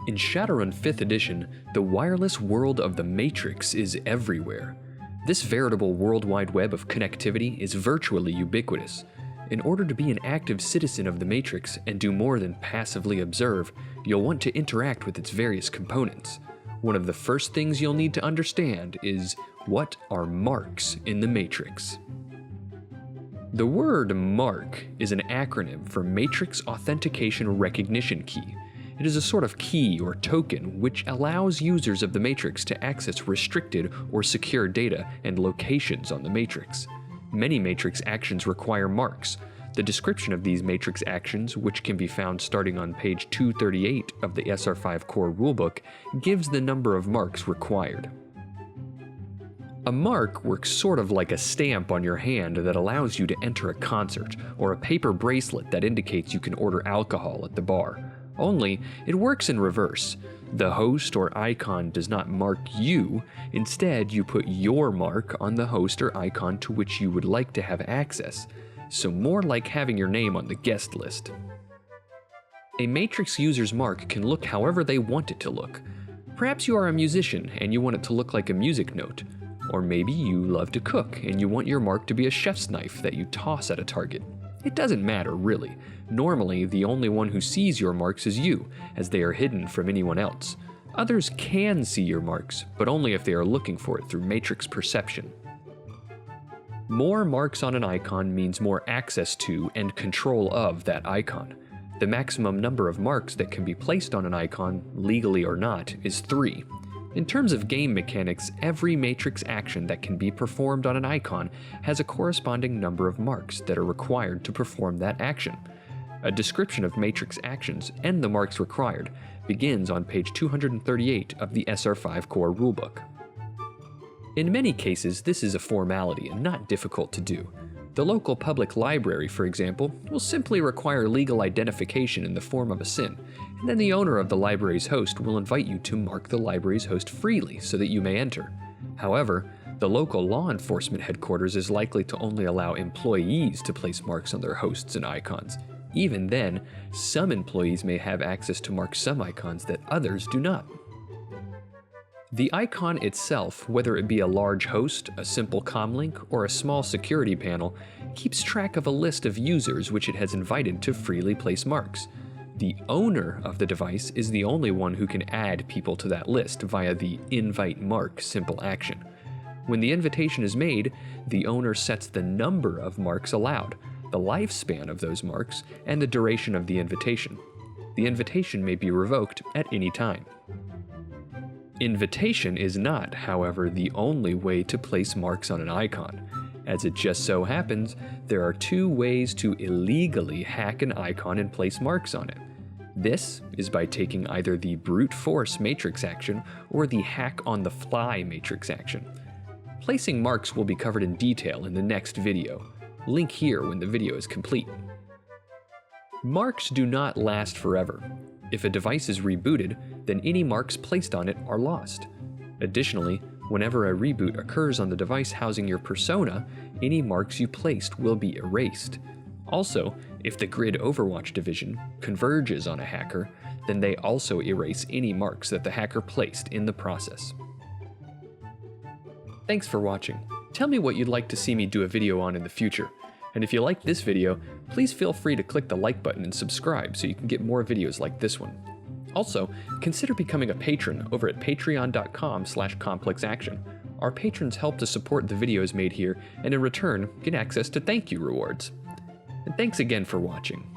In Shadowrun 5th edition, the wireless world of the Matrix is everywhere. This veritable World Wide Web of connectivity is virtually ubiquitous. In order to be an active citizen of the Matrix and do more than passively observe, you'll want to interact with its various components. One of the first things you'll need to understand is, what are marks in the Matrix? The word MARK is an acronym for Matrix Authentication Recognition Key. It is a sort of key or token which allows users of the Matrix to access restricted or secure data and locations on the Matrix. Many Matrix actions require marks. The description of these Matrix actions, which can be found starting on page 238 of the SR5 Core Rulebook, gives the number of marks required. A mark works sort of like a stamp on your hand that allows you to enter a concert, or a paper bracelet that indicates you can order alcohol at the bar. Only, it works in reverse. The host or icon does not mark you, instead you put your mark on the host or icon to which you would like to have access, so more like having your name on the guest list. A Matrix user's mark can look however they want it to look. Perhaps you are a musician and you want it to look like a music note. Or maybe you love to cook and you want your mark to be a chef's knife that you toss at a target. It doesn't matter, really. Normally, the only one who sees your marks is you, as they are hidden from anyone else. Others can see your marks, but only if they are looking for it through Matrix perception. More marks on an icon means more access to and control of that icon. The maximum number of marks that can be placed on an icon, legally or not, is 3. In terms of game mechanics, every Matrix action that can be performed on an icon has a corresponding number of marks that are required to perform that action. A description of Matrix actions and the marks required begins on page 238 of the SR5 Core Rulebook. In many cases, this is a formality and not difficult to do. The local public library, for example, will simply require legal identification in the form of a SIN, and then the owner of the library's host will invite you to mark the library's host freely so that you may enter. However, the local law enforcement headquarters is likely to only allow employees to place marks on their hosts and icons. Even then, some employees may have access to mark some icons that others do not. The icon itself, whether it be a large host, a simple comlink, or a small security panel, keeps track of a list of users which it has invited to freely place marks. The owner of the device is the only one who can add people to that list via the invite mark simple action. When the invitation is made, the owner sets the number of marks allowed, the lifespan of those marks, and the duration of the invitation. The invitation may be revoked at any time. Invitation is not, however, the only way to place marks on an icon. As it just so happens, there are 2 ways to illegally hack an icon and place marks on it. This is by taking either the brute force Matrix action or the hack on the fly Matrix action. Placing marks will be covered in detail in the next video. Link here when the video is complete. Marks do not last forever. If a device is rebooted, then any marks placed on it are lost. Additionally, whenever a reboot occurs on the device housing your persona, any marks you placed will be erased. Also, if the Grid Overwatch division converges on a hacker, then they also erase any marks that the hacker placed in the process. Thanks for watching. Tell me what you'd like to see me do a video on in the future. And if you liked this video, please feel free to click the like button and subscribe so you can get more videos like this one. Also, consider becoming a patron over at patreon.com/complexaction. Our patrons help to support the videos made here and in return get access to thank you rewards. And thanks again for watching.